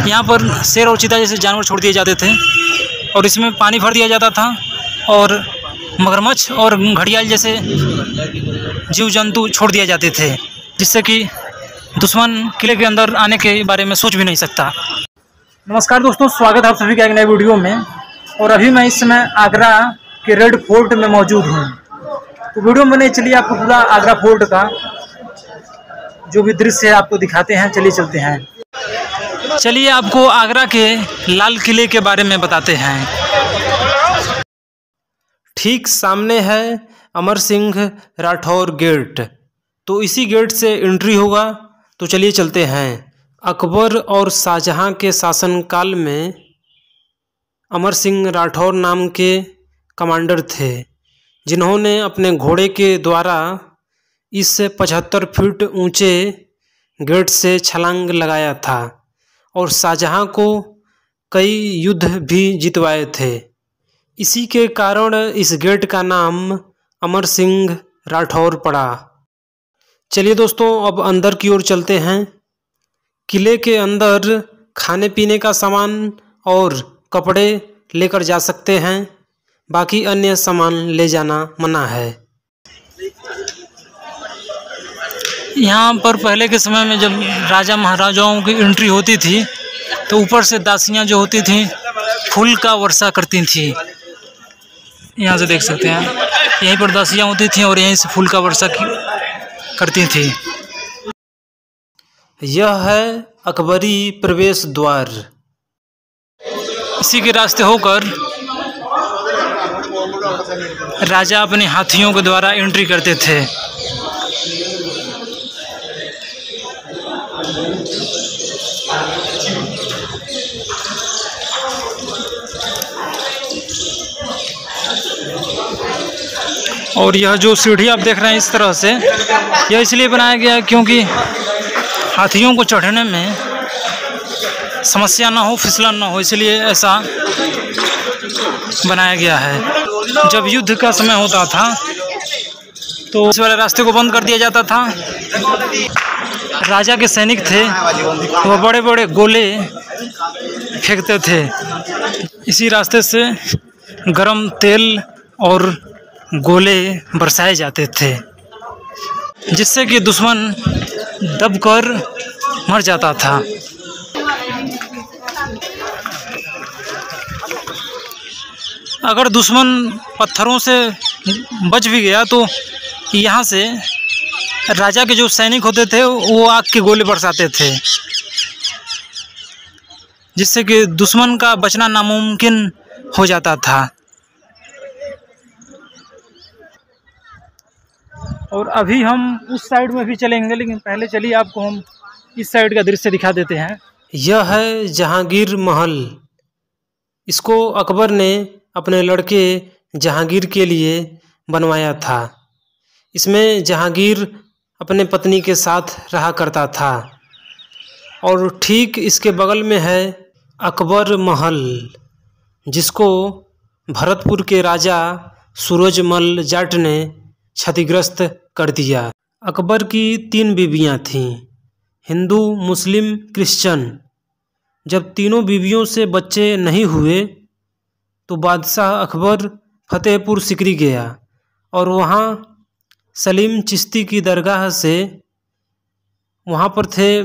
यहाँ पर शेर और चीता जैसे जानवर छोड़ दिए जाते थे और इसमें पानी भर दिया जाता था और मगरमच्छ और घड़ियाल जैसे जीव जंतु छोड़ दिए जाते थे, जिससे कि दुश्मन किले के अंदर आने के बारे में सोच भी नहीं सकता। नमस्कार दोस्तों, स्वागत है आप सभी का एक नए वीडियो में। और अभी मैं इस समय आगरा के रेड फोर्ट में मौजूद हूँ। तो वीडियो में नहीं, चलिए आपको पूरा आगरा फोर्ट का जो भी दृश्य है आपको दिखाते हैं। चलिए चलते हैं, चलिए आपको आगरा के लाल किले के बारे में बताते हैं। ठीक सामने है अमर सिंह राठौर गेट, तो इसी गेट से एंट्री होगा। तो चलिए चलते हैं। अकबर और शाहजहां के शासनकाल में अमर सिंह राठौर नाम के कमांडर थे, जिन्होंने अपने घोड़े के द्वारा इस 75 फीट ऊंचे गेट से छलांग लगाया था और शाहजहां को कई युद्ध भी जितवाए थे। इसी के कारण इस गेट का नाम अमर सिंह राठौर पड़ा। चलिए दोस्तों, अब अंदर की ओर चलते हैं। किले के अंदर खाने पीने का सामान और कपड़े लेकर जा सकते हैं, बाकी अन्य सामान ले जाना मना है। यहाँ पर पहले के समय में जब राजा महाराजाओं की एंट्री होती थी तो ऊपर से दासियाँ जो होती थी फूल का वर्षा करती थी। यहाँ से देख सकते हैं, यहीं पर दासियाँ होती थी और यहीं से फूल का वर्षा करती थी। यह है अकबरी प्रवेश द्वार। इसी के रास्ते होकर राजा अपने हाथियों के द्वारा एंट्री करते थे। और यह जो सीढ़ी आप देख रहे हैं इस तरह से, यह इसलिए बनाया गया है क्योंकि हाथियों को चढ़ने में समस्या ना हो, फिसलन ना हो, इसलिए ऐसा बनाया गया है। जब युद्ध का समय होता था तो इस वाले रास्ते को बंद कर दिया जाता था। राजा के सैनिक थे तो वह बड़े बड़े गोले फेंकते थे। इसी रास्ते से गरम तेल और गोले बरसाए जाते थे, जिससे कि दुश्मन दबकर मर जाता था। अगर दुश्मन पत्थरों से बच भी गया तो यहाँ से राजा के जो सैनिक होते थे वो आग के गोले बरसाते थे, जिससे कि दुश्मन का बचना नामुमकिन हो जाता था। और अभी हम उस साइड में भी चलेंगे, लेकिन पहले चलिए आपको हम इस साइड का दृश्य दिखा देते हैं। यह है जहांगीर महल। इसको अकबर ने अपने लड़के जहांगीर के लिए बनवाया था। इसमें जहांगीर अपने पत्नी के साथ रहा करता था। और ठीक इसके बगल में है अकबर महल, जिसको भरतपुर के राजा सूरजमल जाट ने क्षतिग्रस्त कर दिया। अकबर की 3 बीवियां थीं, हिंदू, मुस्लिम, क्रिश्चियन। जब तीनों बीवियों से बच्चे नहीं हुए तो बादशाह अकबर फतेहपुर सिकरी गया और वहाँ सलीम चिश्ती की दरगाह से, वहाँ पर थे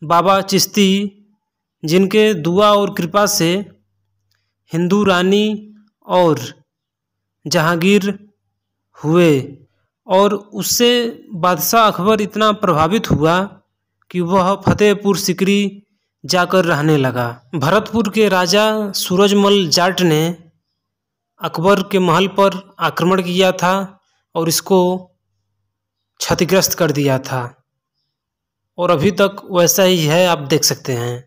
बाबा चिश्ती, जिनके दुआ और कृपा से हिंदू रानी और जहांगीर हुए। और उससे बादशाह अकबर इतना प्रभावित हुआ कि वह फतेहपुर सिकरी जाकर रहने लगा। भरतपुर के राजा सूरजमल जाट ने अकबर के महल पर आक्रमण किया था और इसको क्षतिग्रस्त कर दिया था, और अभी तक वैसा ही है, आप देख सकते हैं।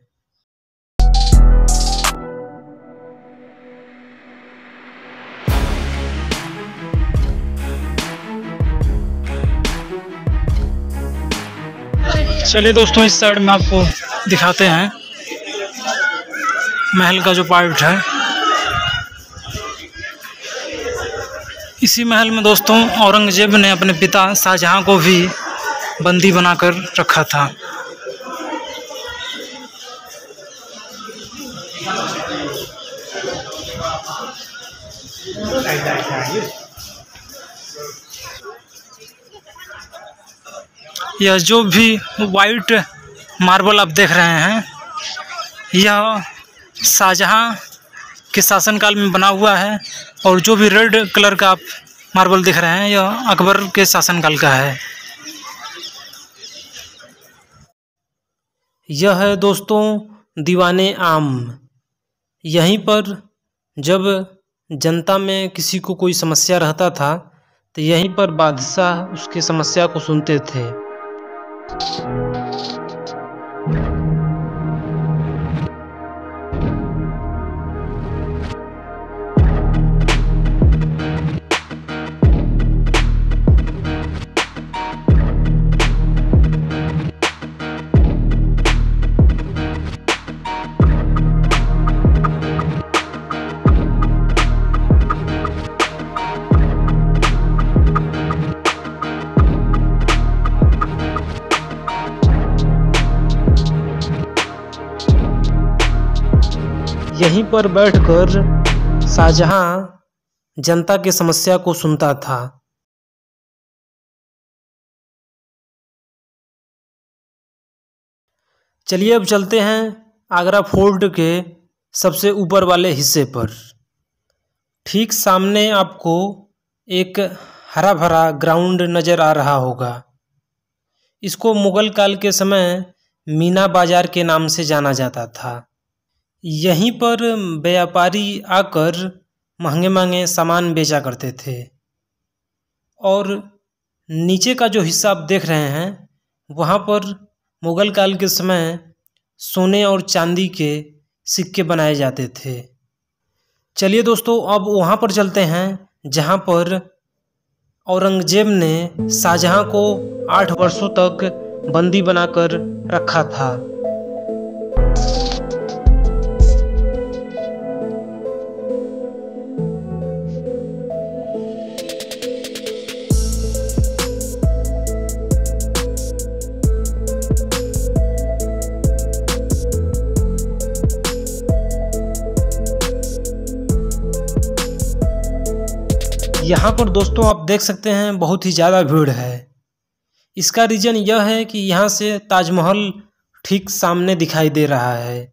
चलिए दोस्तों, इस साइड में आपको दिखाते हैं महल का जो पार्ट है। इसी महल में दोस्तों औरंगजेब ने अपने पिता शाहजहां को भी बंदी बनाकर रखा था। यह जो भी वाइट मार्बल आप देख रहे हैं, यह शाहजहां के शासनकाल में बना हुआ है, और जो भी रेड कलर का आप मार्बल देख रहे हैं, यह अकबर के शासनकाल का है। यह है दोस्तों दीवाने आम। यहीं पर जब जनता में किसी को कोई समस्या रहता था तो यहीं पर बादशाह उसके समस्या को सुनते थे। यहीं पर बैठकर शाहजहां जनता की समस्या को सुनता था। चलिए अब चलते हैं आगरा फोर्ट के सबसे ऊपर वाले हिस्से पर। ठीक सामने आपको एक हरा भरा ग्राउंड नज़र आ रहा होगा। इसको मुगल काल के समय मीना बाजार के नाम से जाना जाता था। यहीं पर व्यापारी आकर महंगे महंगे सामान बेचा करते थे। और नीचे का जो हिस्सा आप देख रहे हैं, वहाँ पर मुगल काल के समय सोने और चांदी के सिक्के बनाए जाते थे। चलिए दोस्तों अब वहाँ पर चलते हैं जहाँ पर औरंगजेब ने शाहजहां को 8 वर्षों तक बंदी बनाकर रखा था। यहाँ पर दोस्तों आप देख सकते हैं बहुत ही ज़्यादा भीड़ है। इसका रीज़न यह है कि यहाँ से ताजमहल ठीक सामने दिखाई दे रहा है,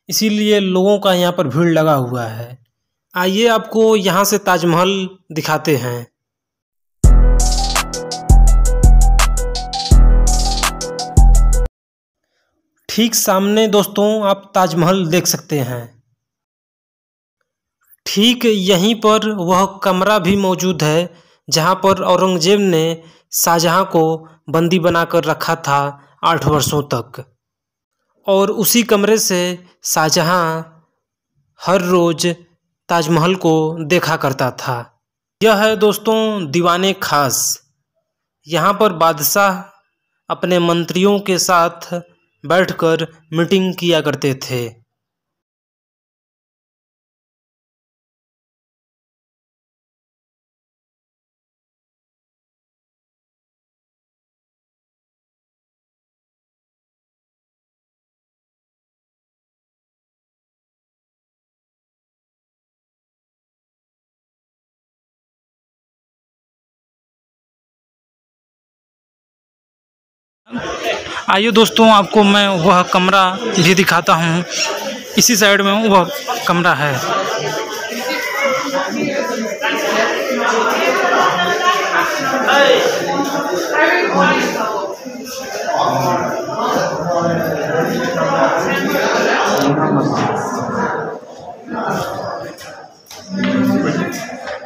इसीलिए लोगों का यहाँ पर भीड़ लगा हुआ है। आइए आपको यहाँ से ताजमहल दिखाते हैं। ठीक सामने दोस्तों आप ताजमहल देख सकते हैं। ठीक यहीं पर वह कमरा भी मौजूद है जहां पर औरंगजेब ने शाहजहां को बंदी बनाकर रखा था 8 वर्षों तक। और उसी कमरे से शाहजहां हर रोज़ ताजमहल को देखा करता था। यह है दोस्तों दीवाने खास। यहाँ पर बादशाह अपने मंत्रियों के साथ बैठकर मीटिंग किया करते थे। आइए दोस्तों आपको मैं वह कमरा भी दिखाता हूँ। इसी साइड में वह कमरा है।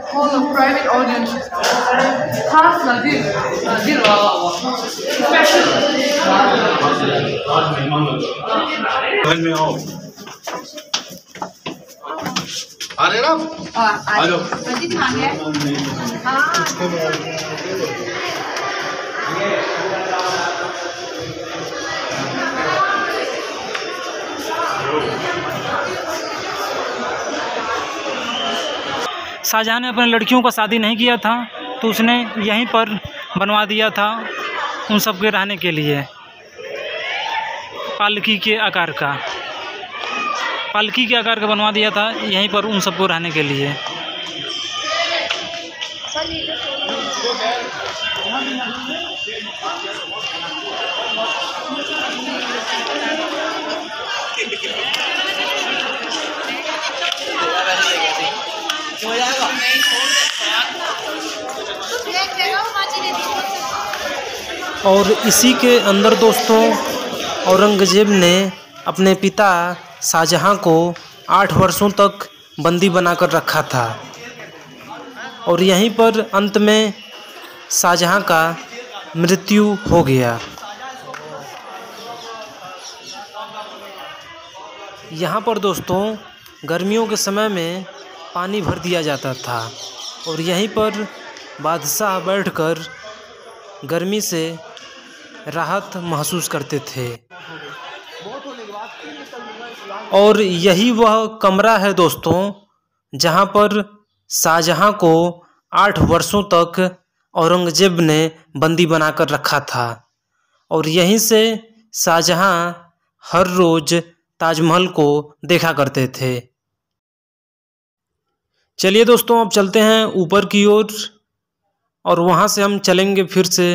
Hall of private audience. Half Nadir अरे ना आ जाओ। शाहजहां ने अपने लड़कियों का शादी नहीं किया था तो उसने यहीं पर बनवा दिया था उन सब के रहने के लिए। पालकी के आकार का बनवा दिया था यहीं पर उन सबको रहने के लिए। और इसी के अंदर दोस्तों औरंगजेब ने अपने पिता शाहजहां को 8 वर्षों तक बंदी बनाकर रखा था और यहीं पर अंत में शाहजहां का मृत्यु हो गया। यहाँ पर दोस्तों गर्मियों के समय में पानी भर दिया जाता था और यहीं पर बादशाह बैठकर गर्मी से राहत महसूस करते थे। और यही वह कमरा है दोस्तों जहाँ पर शाहजहां को 8 वर्षों तक औरंगजेब ने बंदी बनाकर रखा था और यहीं से शाहजहां हर रोज़ ताजमहल को देखा करते थे। चलिए दोस्तों अब चलते हैं ऊपर की ओर और वहाँ से हम चलेंगे फिर से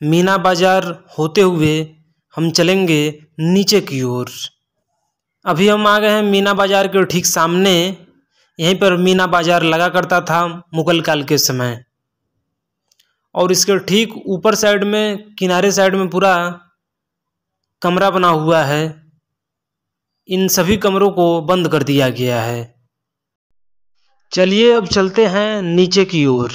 मीना बाज़ार होते हुए हम चलेंगे नीचे की ओर। अभी हम आ गए हैं मीना बाज़ार के ठीक सामने। यहीं पर मीना बाज़ार लगा करता था मुगल काल के समय और इसके ठीक ऊपर साइड में किनारे साइड में पूरा कमरा बना हुआ है। इन सभी कमरों को बंद कर दिया गया है। चलिए अब चलते हैं नीचे की ओर।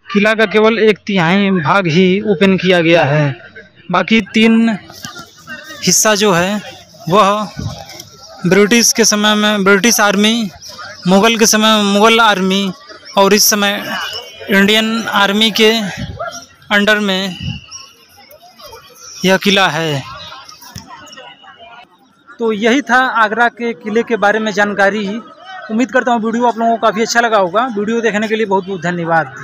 किला का केवल 1/3 भाग ही ओपन किया गया है, बाकी 3 हिस्सा जो है वह ब्रिटिश के समय में ब्रिटिश आर्मी, मुग़ल के समय में मुग़ल आर्मी और इस समय इंडियन आर्मी के अंडर में यह किला है। तो यही था आगरा के किले के बारे में जानकारी। उम्मीद करता हूँ वीडियो आप लोगों को काफ़ी अच्छा लगा होगा। वीडियो देखने के लिए बहुत बहुत धन्यवाद।